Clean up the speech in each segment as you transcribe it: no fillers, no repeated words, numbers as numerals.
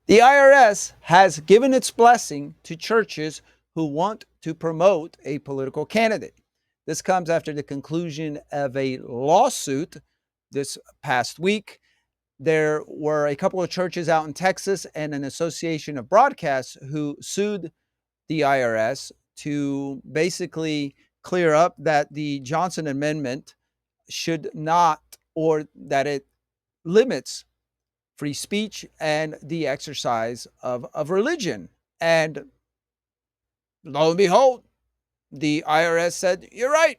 The IRS has given its blessing to churches who want to promote a political candidate. This comes after the conclusion of a lawsuit this past week. There were a couple of churches out in Texas and an association of broadcasts who sued the IRS to basically clear up that the Johnson Amendment should not, or that it limits free speech and the exercise of religion. And lo and behold, the IRS said, you're right.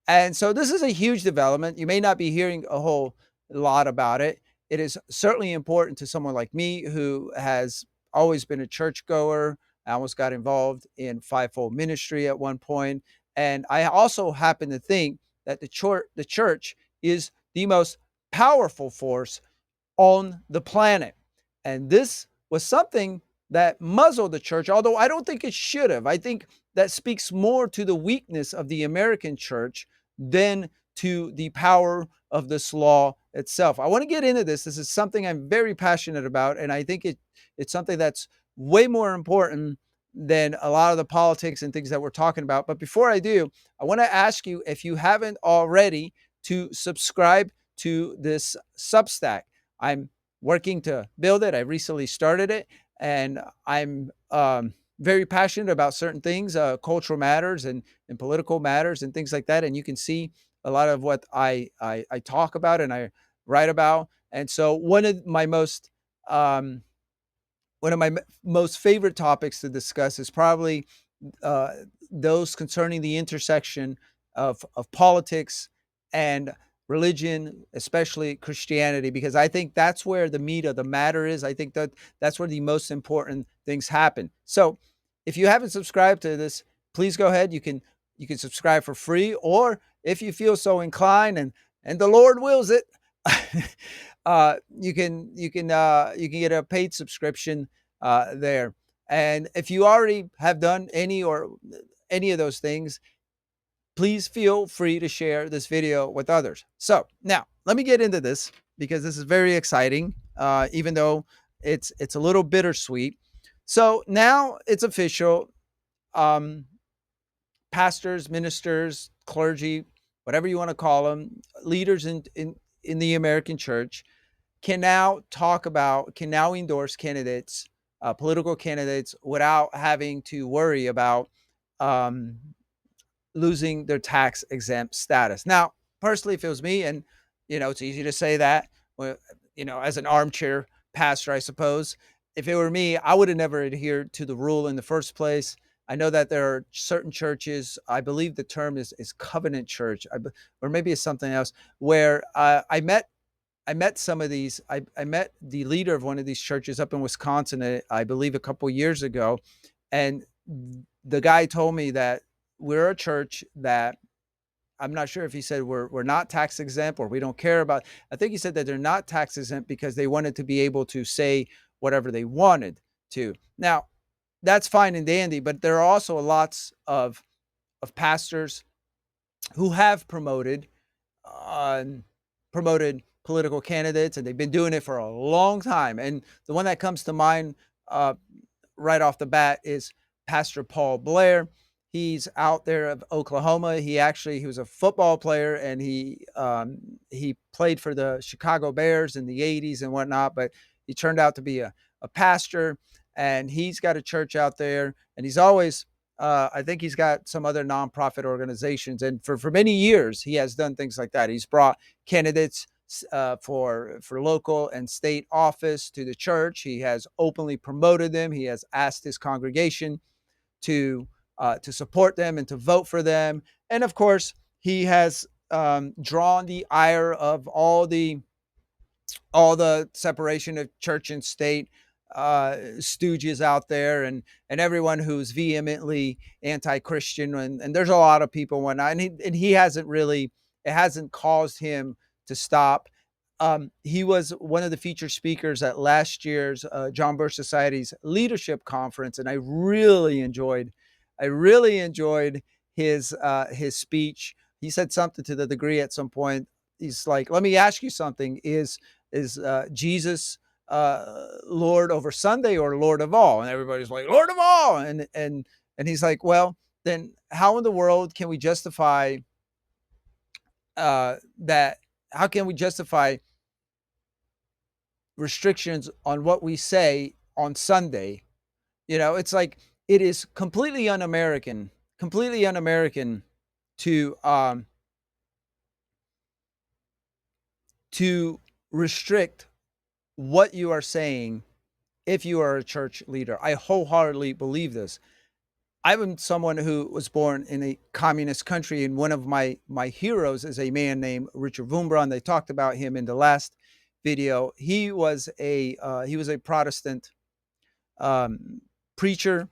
And so this is a huge development. You may not be hearing a whole lot about it. It is certainly important to someone like me who has always been a churchgoer. I almost got involved in fivefold ministry at one point. And I also happen to think that the church is the most powerful force on the planet. And this was something that muzzled the church, although I don't think it should have. I think that speaks more to the weakness of the American church than to the power of this law itself. I want to get into this. This is something I'm very passionate about, and I think it's something that's way more important than a lot of the politics and things that we're talking about. But before I do, I want to ask you, if you haven't already, to subscribe to this Substack. I'm working to build it. I recently started it, and I'm very passionate about certain things, cultural matters and political matters and things like that. And you can see a lot of what I talk about and I write about. And so um, one of my most favorite topics to discuss is probably uh, those concerning the intersection of politics and religion, especially Christianity, because I think that's where the meat of the matter is. I think that that's where the most important things happen. So if you haven't subscribed to this, please go ahead. You can subscribe for free, or if you feel so inclined and the Lord wills it, you can get a paid subscription there. And if you already have done any of those things, please feel free to share this video with others. So now let me get into this because this is very exciting, even though it's a little bittersweet. So now it's official. Um, Pastors, ministers, clergy, whatever you want to call them, leaders in the American church can now endorse candidates, political candidates, without having to worry about um, losing their tax exempt status. Now, personally, if it was me, and it's easy to say that, well, as an armchair pastor, I suppose, if it were me, I would have never adhered to the rule in the first place. I know that there are certain churches, I believe the term is covenant church, or maybe it's something else, where I met some of these. I met the leader of one of these churches up in Wisconsin, I believe a couple years ago. And the guy told me that we're a church that, I'm not sure if he said we're not tax exempt or we don't care about. I think he said that they're not tax exempt because they wanted to be able to say whatever they wanted to. Now, that's fine and dandy, but there are also lots of pastors who have uh, promoted political candidates, and they've been doing it for a long time. And the one that comes to mind uh, right off the bat is Pastor Paul Blair. He's out there of Oklahoma. He was a football player, and he played for the Chicago Bears in the '80s and whatnot. But he turned out to be a pastor, and he's got a church out there. And he's always I think he's got some other nonprofit organizations, and for many years he has done things like that. He's brought candidates for local and state office to the church. He has openly promoted them. He has asked his congregation to support them and to vote for them. And of course, he has drawn the ire of all the separation of church and state stooges out there, and everyone who's vehemently anti-Christian, and there's a lot of people and whatnot, and he hasn't really, it hasn't caused him to stop. He was one of the featured speakers at last year's John Birch Society's leadership conference, and I really enjoyed his speech. He said something to the degree at some point. He's like, "Let me ask you something: Is Jesus Lord over Sunday or Lord of all? And everybody's like, Lord of all. And he's like, well, then how in the world can we justify that? How can we justify restrictions on what we say on Sunday? It's like it is completely un-American to to restrict what you are saying if you are a church leader. I wholeheartedly believe this. I'm someone who was born in a communist country, and one of my heroes is a man named Richard Wurmbrand. They talked about him in the last video. He was a Protestant um, preacher,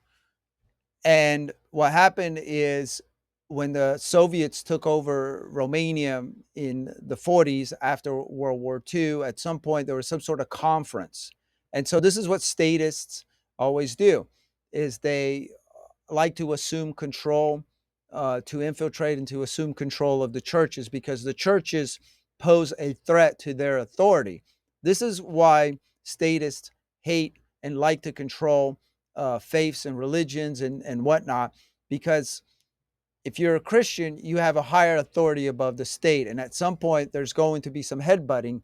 and what happened is when the Soviets took over Romania in the 40s after World War II, at some point there was some sort of conference. And so this is what statists always do, is they like to assume control, to infiltrate and to assume control of the churches, because the churches pose a threat to their authority. This is why statists hate and like to control faiths and religions and whatnot, because if you're a Christian, you have a higher authority above the state. And at some point, there's going to be some headbutting.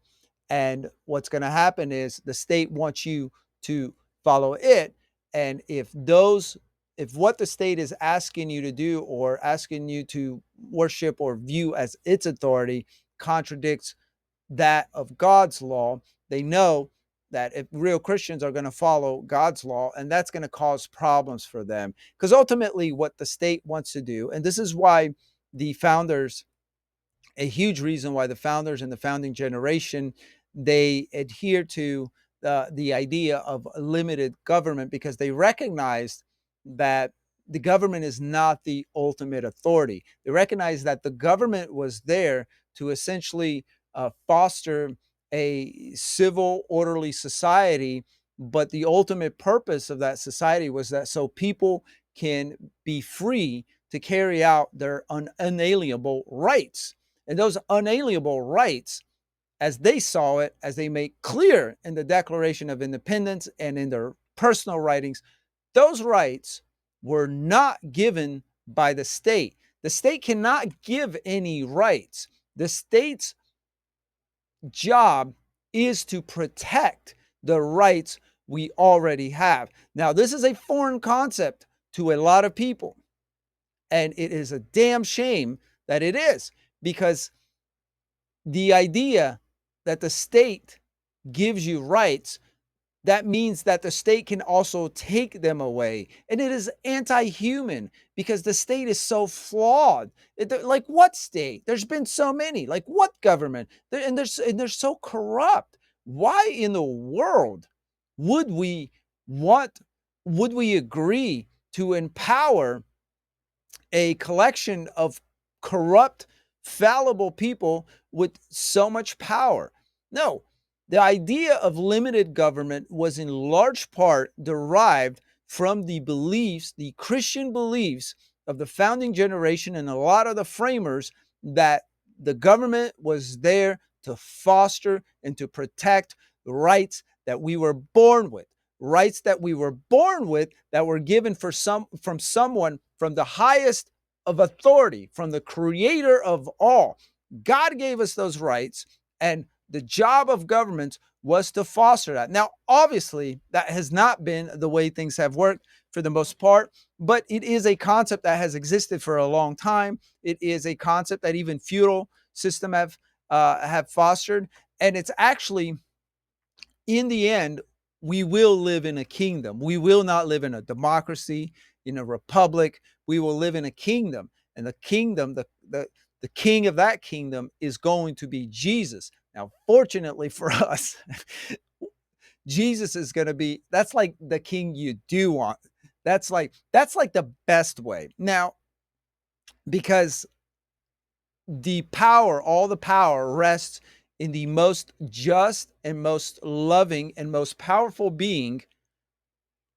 And what's going to happen is the state wants you to follow it. And if what the state is asking you to do or asking you to worship or view as its authority contradicts that of God's law, they know that if real Christians are going to follow God's law, and that's going to cause problems for them. Because ultimately, what the state wants to do, and this is why the founders, a huge reason why the founders and the founding generation, they adhere to the idea of limited government, because they recognized that the government is not the ultimate authority. They recognized that the government was there to essentially foster a civil, orderly society, but the ultimate purpose of that society was that so people can be free to carry out their unalienable rights. And those unalienable rights, as they saw it, as they make clear in the Declaration of Independence and in their personal writings, those rights were not given by the state. The state cannot give any rights. The state's job is to protect the rights we already have. Now, this is a foreign concept to a lot of people, and it is a damn shame that it is, because the idea that the state gives you rights, that means that the state can also take them away. And it is anti-human, because the state is so flawed. Like what state? There's been so many. Like what government? And they're so corrupt. Why in the world would we want, would we agree to empower a collection of corrupt, fallible people with so much power? No, the idea of limited government was in large part derived from the beliefs, the Christian beliefs of the founding generation and a lot of the framers, that the government was there to foster and to protect the rights that we were born with. Rights that we were born with, that were given from someone from the highest of authority, from the creator of all. God gave us those rights, and the job of governments was to foster that. Now, obviously, that has not been the way things have worked for the most part, but it is a concept that has existed for a long time. It is a concept that even feudal system have fostered, and it's actually, in the end, we will live in a kingdom. We will not live in a democracy, in a republic. We will live in a kingdom, and the kingdom, the king of that kingdom is going to be Jesus. Now, fortunately for us, Jesus is going to be, that's like the king you do want. That's like the best way. Now, because all the power rests in the most just and most loving and most powerful being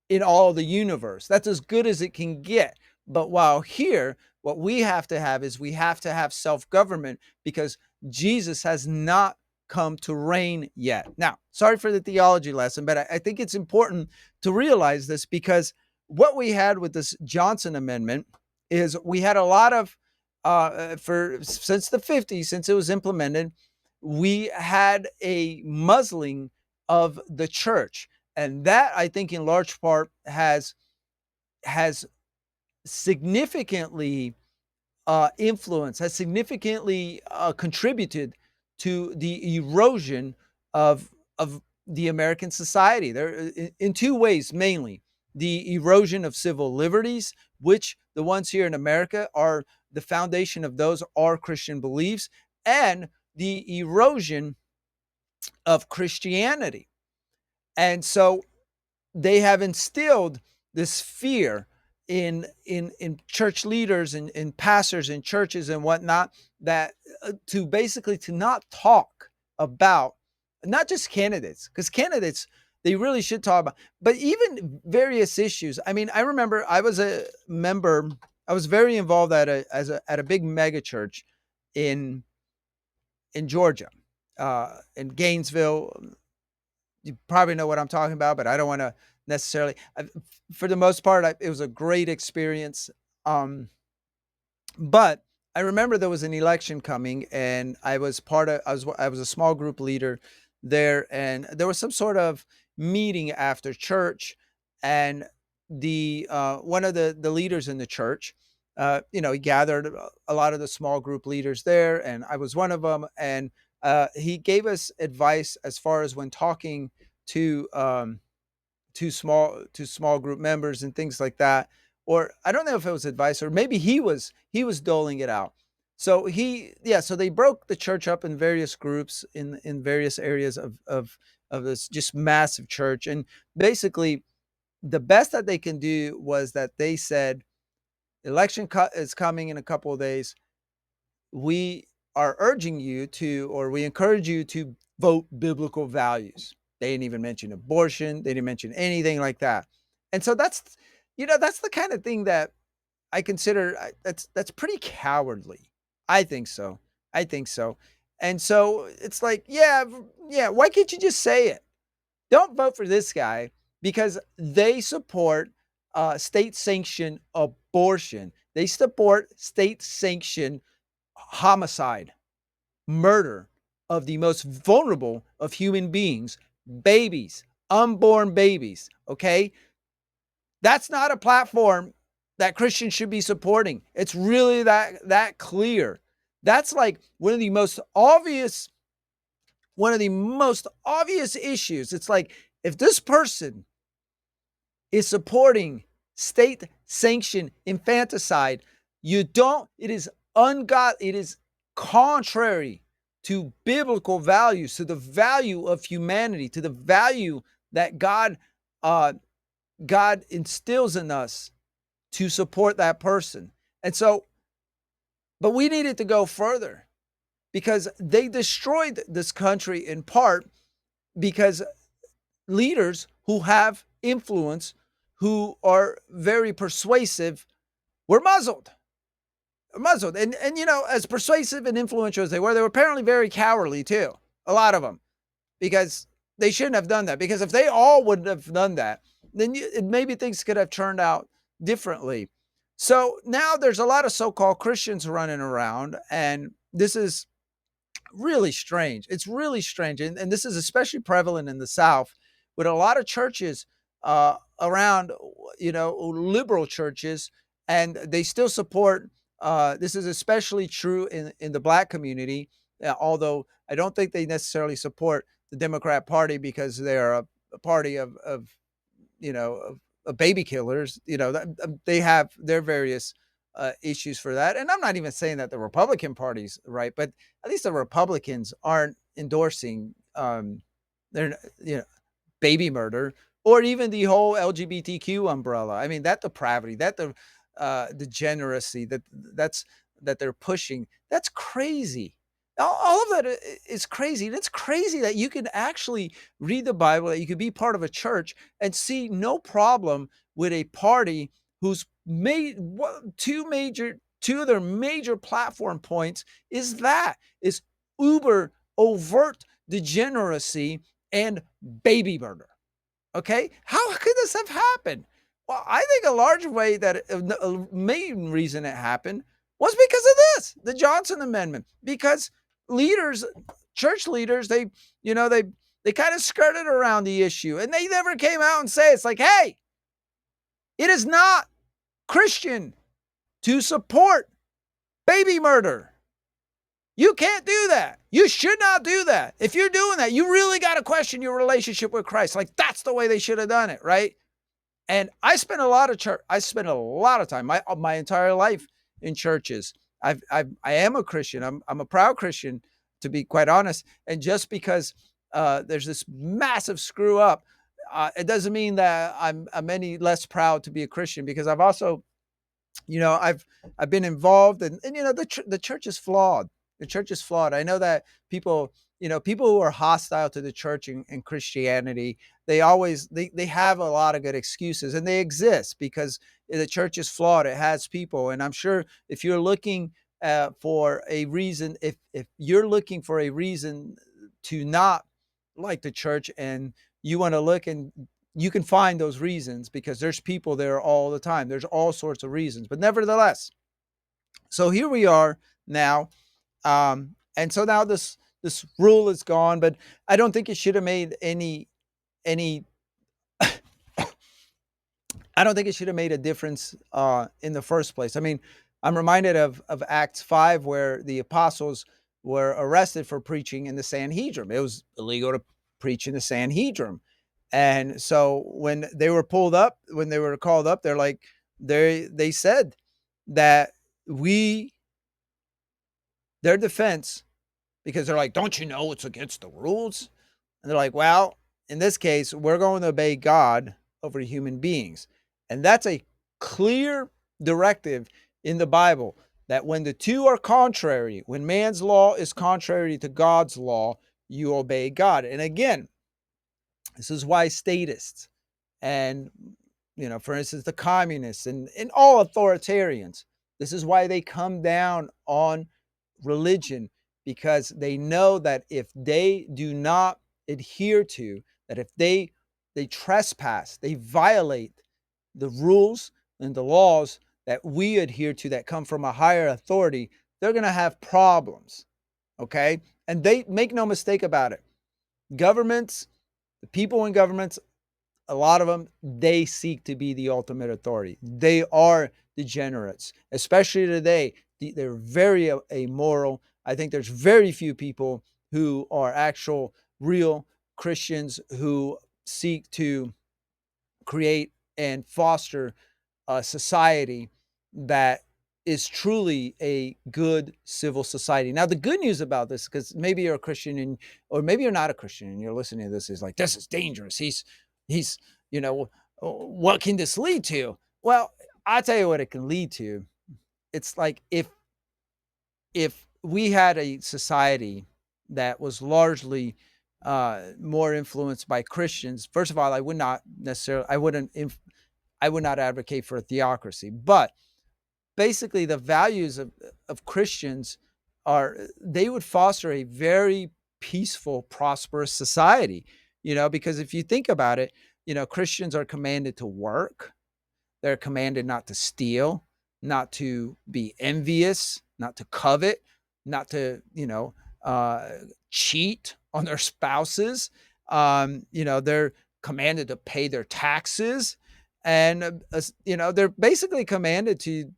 in all the universe. That's as good as it can get. But while here, what we have to have is we have to have self-government, because Jesus has not come to reign yet. Now, sorry for the theology lesson, but I think it's important to realize this, because what we had with this Johnson Amendment is we had a lot of, for since the 50s, since it was implemented, we had a muzzling of the church. And that, I think, in large part has significantly has significantly contributed to the erosion of the American society. There, in two ways mainly: the erosion of civil liberties, which the ones here in America are the foundation of those are Christian beliefs, and the erosion of Christianity. And so they have instilled this fear in church leaders and in pastors in churches and whatnot, that to basically to not talk about not just candidates, because candidates they really should talk about, but even various issues. I mean, I remember I was a member, I was very involved at a big mega church in Georgia, in Gainesville. You probably know what I'm talking about, but I don't want to necessarily. For the most part, it was a great experience. Um, but I remember there was an election coming, and I was a small group leader there, and there was some sort of meeting after church, and the one of the leaders in the church, he gathered a lot of the small group leaders there, and I was one of them, and he gave us advice as far as when talking to to small group members and things like that. Or I don't know if it was advice, or maybe he was doling it out. So so they broke the church up in various groups in various areas of this just massive church. And basically the best that they can do was that they said, is coming in a couple of days. We are urging you to, or we encourage you to vote biblical values. They didn't even mention abortion. They didn't mention anything like that. And so that's the kind of thing that I consider that's pretty cowardly. I think so. I think so. And so it's like, yeah, yeah. Why can't you just say it? Don't vote for this guy because they support state sanctioned abortion. They support state sanctioned homicide, murder of the most vulnerable of human beings, babies, unborn babies. Okay. That's not a platform that Christians should be supporting. It's really that clear. That's like one of the most obvious issues. It's like, if this person is supporting state sanctioned infanticide, it is ungod, it is contrary to biblical values, to the value of humanity, to the value that God instills in us to support that person. And so, but we needed to go further, because they destroyed this country in part because leaders who have influence, who are very persuasive, were muzzled. And as persuasive and influential as they were apparently very cowardly too. A lot of them, because they shouldn't have done that. Because if they all would have done that, then maybe things could have turned out differently. So now there's a lot of so-called Christians running around, and this is really strange. It's really strange. And this is especially prevalent in the South, with a lot of churches around, liberal churches, and they still support. This is especially true in the Black community, although I don't think they necessarily support the Democrat Party, because they are a party of baby killers. They have their various issues for that. And I'm not even saying that the Republican Party's right, but at least the Republicans aren't endorsing their baby murder, or even the whole LGBTQ umbrella. I mean, that depravity, that the degeneracy that they're pushing, that's crazy. All of that is crazy. And it's crazy that you can actually read the Bible, that you could be part of a church and see no problem with a party whose two of their major platform points is uber overt degeneracy, and baby murder. Okay, how could this have happened? Well, I think a large way that a main reason it happened was because of this, the Johnson Amendment. Because leaders, church leaders, they kind of skirted around the issue, and they never came out and say it's like, hey, it is not Christian to support baby murder. You can't do that. You should not do that. If you're doing that, you really got to question your relationship with Christ. Like that's the way they should have done it, right? And I spent a lot of church. I spent a lot of time, my entire life in churches. I am a Christian. I'm a proud Christian, to be quite honest. And just because there's this massive screw up, it doesn't mean that I'm any less proud to be a Christian, because I've also, I've been involved, and the church is flawed. The church is flawed. I know that people who are hostile to the church and Christianity, they have a lot of good excuses, and they exist because the church is flawed. It has people, and I'm sure if you're looking for a reason, if you're looking for a reason to not like the church, and you want to look, and you can find those reasons, because there's people there all the time. There's all sorts of reasons, but nevertheless, so here we are now, and so now this rule is gone, but I don't think it should have made any I don't think it should have made a difference in the first place. I mean, I'm reminded of Acts 5, where the apostles were arrested for preaching in the Sanhedrin. It was illegal to preach in the Sanhedrin. And so when they were pulled up, when they were called up, they said that we their defense, because they're like, don't you know it's against the rules? And they're like, well, in this case, we're going to obey God over human beings. And that's a clear directive in the Bible, that when the two are contrary, when man's law is contrary to God's law, you obey God. And again, this is why statists and, for instance, the communists and all authoritarians, this is why they come down on religion, because they know that if they do not adhere to, that if they trespass, they violate the rules and the laws that we adhere to, that come from a higher authority, they're going to have problems. Okay? And they make no mistake about it. Governments, the people in governments, a lot of them, they seek to be the ultimate authority. They are degenerates, especially today. They're very amoral. I think there's very few people who are actual, real Christians who seek to create and foster a society that is truly a good civil society. Now, the good news about this, because maybe you're a Christian, or maybe you're not a Christian, and you're listening to this, is like, this is dangerous. He's, what can this lead to? Well, I'll tell you what it can lead to. It's like if we had a society that was largely more influenced by Christians. First of all, I would not advocate for a theocracy, but basically the values of Christians they would foster a very peaceful, prosperous society, because if you think about it, Christians are commanded to work. They're commanded not to steal, not to be envious, not to covet, not to, cheat on their spouses. They're commanded to pay their taxes, and they're basically commanded to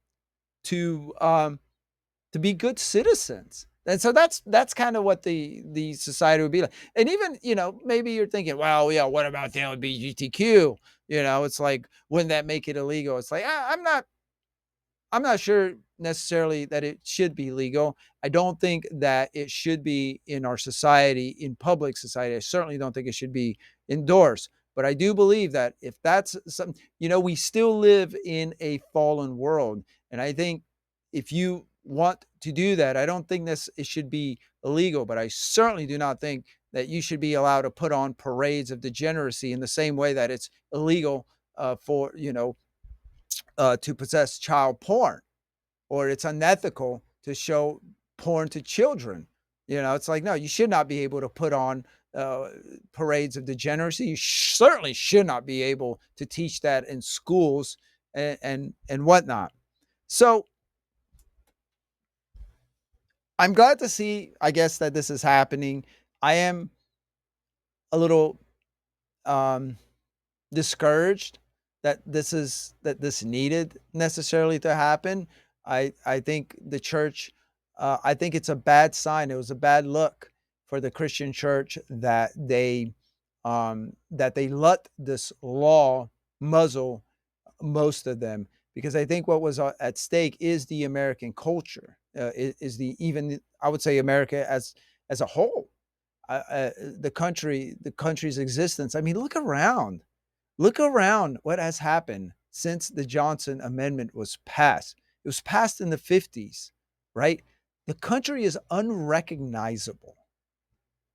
to be good citizens. And so that's kind of what the society would be like. And even, maybe you're thinking, well, yeah, what about the LGBTQ? It's like, wouldn't that make it illegal? It's like, I'm not sure necessarily that it should be legal. I don't think that it should be in our society, in public society. I certainly don't think it should be endorsed. But I do believe that if that's something, we still live in a fallen world. And I think if you want to do that, I don't think it should be illegal, but I certainly do not think that you should be allowed to put on parades of degeneracy in the same way that it's illegal for, to possess child porn, or it's unethical to show porn to children. It's like, no, you should not be able to put on uh, parades of degeneracy. You certainly should not be able to teach that in schools and whatnot. So I'm glad to see, I guess, that this is happening. I am a little um, discouraged that this needed necessarily to happen. I think the church, I think it's a bad sign. It was a bad look for the Christian church that they let this law muzzle most of them, because I think what was at stake is the American culture, is the even I would say America as a whole, the country's existence. I mean, look around what has happened since the Johnson Amendment was passed. It was passed in the 50s, right? The country is unrecognizable,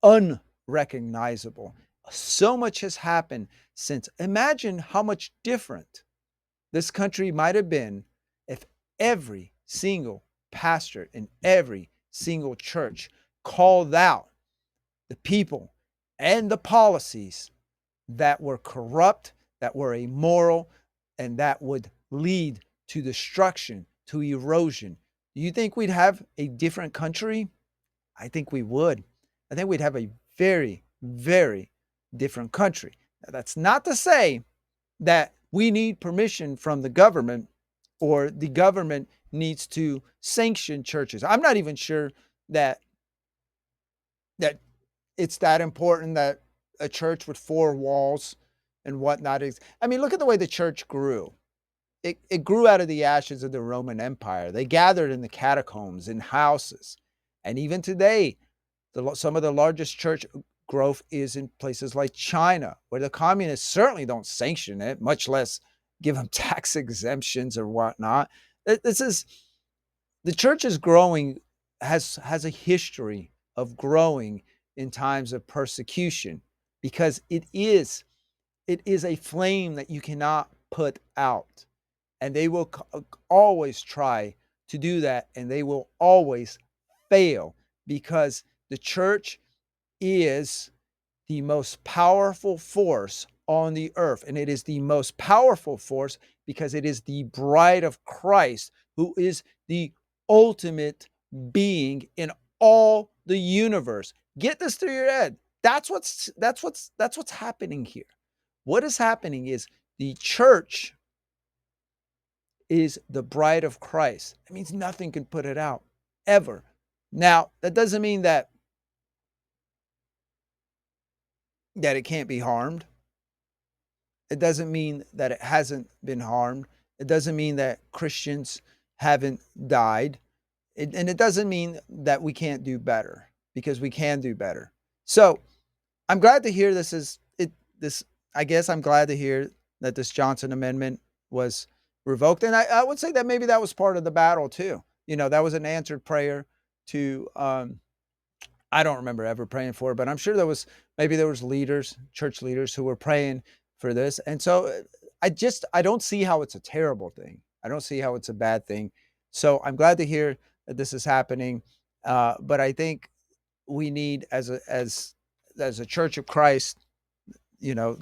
unrecognizable. So much has happened since. Imagine how much different this country might have been if every single pastor in every single church called out the people and the policies that were corrupt, that were immoral, and that would lead to destruction, to erosion. Do you think we'd have a different country? I think we would. I think we'd have a very, very different country. Now, that's not to say that we need permission from the government or the government needs to sanction churches. I'm not even sure that that it's that important that a church with four walls and whatnot is. I mean, look at the way the church grew. It grew out of the ashes of the Roman Empire. They gathered in the catacombs, in houses. And even today, some of the largest church growth is in places like China, where the communists certainly don't sanction it, much less give them tax exemptions or whatnot. This is the church is growing, has a history of growing in times of persecution, because it is a flame that you cannot put out, and they will always try to do that, and they will always fail, because the church is the most powerful force on the earth. And it is the most powerful force because it is the bride of Christ, who is the ultimate being in all the universe. Get this through your head. That's what's happening here. What is happening is the church is the bride of Christ. It means nothing can put it out ever. Now, that doesn't mean that it can't be harmed. It doesn't mean that it hasn't been harmed. It doesn't mean that Christians haven't died. And it doesn't mean that we can't do better, because we can do better. So I'm glad to hear this is it. This I guess I'm glad to hear that this Johnson Amendment was revoked, and I would say that maybe that was part of the battle too. That was an answered prayer to I don't remember ever praying for it, but I'm sure there was leaders, church leaders, who were praying for this. And so I don't see how it's a terrible thing. I don't see how it's a bad thing. So I'm glad to hear that this is happening. But I think we need, as a church of Christ,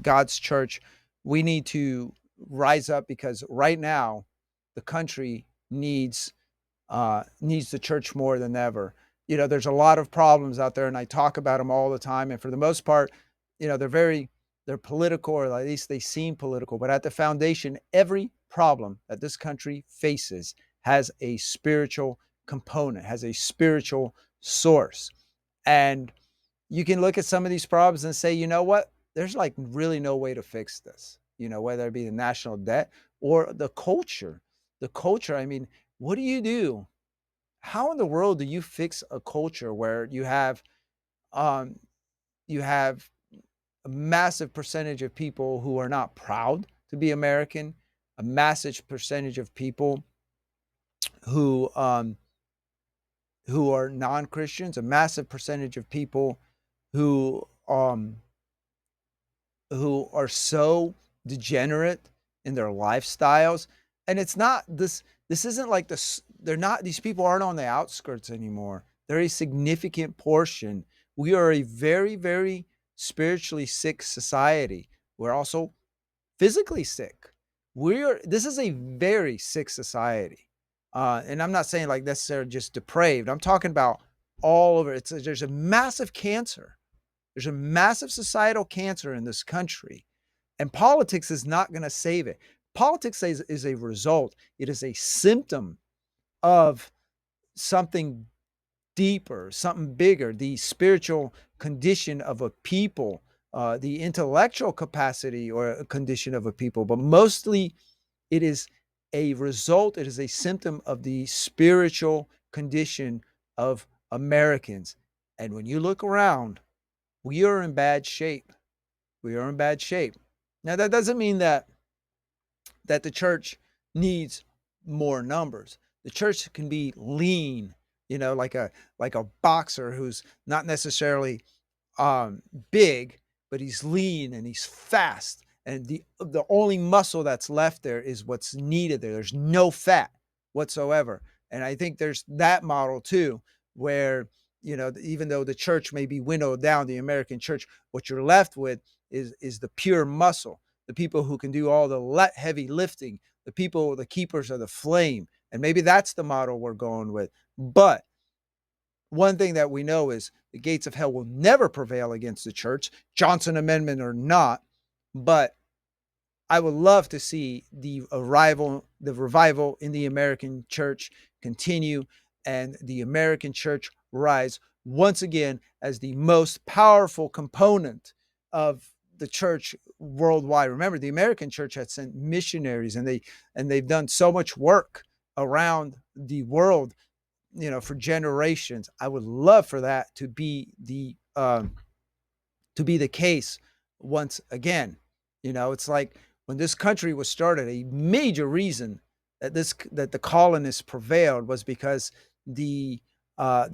God's church, we need to rise up, because right now the country needs the church more than ever. There's a lot of problems out there, and I talk about them all the time. And for the most part, they're political, or at least they seem political. But at the foundation, every problem that this country faces has a spiritual component, has a spiritual source. And you can look at some of these problems and say, you know what? There's like really no way to fix this, whether it be the national debt or the culture. The culture, I mean, what do you do? How in the world do you fix a culture where um you have a massive percentage of people who are not proud to be American, a massive percentage of people who um who are non-Christians, a massive percentage of people who um who are so degenerate in their lifestyles. And it's not this isn't like this, they're not, these people aren't on the outskirts anymore. Very significant portion. We are a very, very spiritually sick society. We're also physically sick. This is a very sick society. And I'm not saying like necessarily just depraved. I'm talking about all over. There's a massive cancer. There's a massive societal cancer in this country. And politics is not going to save it. Politics is a result. It is a symptom of something deeper, something bigger, the spiritual condition of a people, the intellectual capacity or a condition of a people, but mostly it is a result, it is a symptom of the spiritual condition of Americans. And when you look around, we are in bad shape. We are in bad shape. Now that doesn't mean that the church needs more numbers. The church can be lean, like a boxer who's not necessarily big, but he's lean and he's fast. And the only muscle that's left there is what's needed there. There's no fat whatsoever. And I think there's that model too, where even though the church may be winnowed down, the American church, what you're left with is the pure muscle, the people who can do all the heavy lifting, the people, the keepers of the flame. And maybe that's the model we're going with. But one thing that we know is the gates of hell will never prevail against the church, Johnson Amendment or not. But I would love to see the revival in the American church continue and the American church rise once again as the most powerful component of the church worldwide. Remember, the American church has sent missionaries and they've done so much work around the world, for generations. I would love for that to be the case once again. It's like when this country was started, a major reason that the colonists prevailed was because there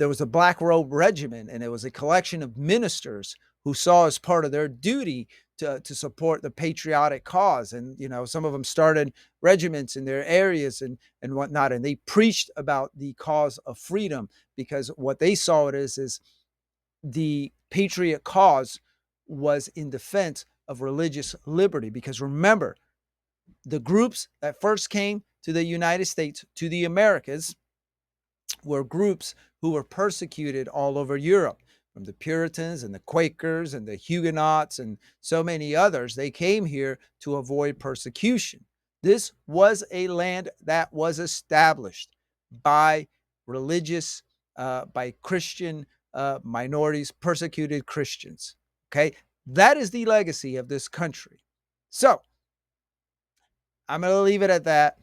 was a Black Robe Regiment, and it was a collection of ministers who saw as part of their duty to support the patriotic cause. And some of them started regiments in their areas and whatnot, and they preached about the cause of freedom, because what they saw it is the patriot cause was in defense of religious liberty. Because remember, the groups that first came to the United States, to the Americas, were groups who were persecuted all over Europe, from the Puritans and the Quakers and the Huguenots and so many others. They came here to avoid persecution. This was a land that was established by by Christian minorities, persecuted Christians. Okay, that is the legacy of this country. So I'm going to leave it at that.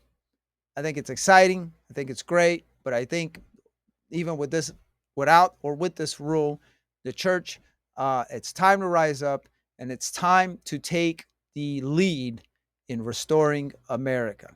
I think it's exciting. I think it's great. But I think even with this, without or with this rule, the church, it's time to rise up, and it's time to take the lead in restoring America.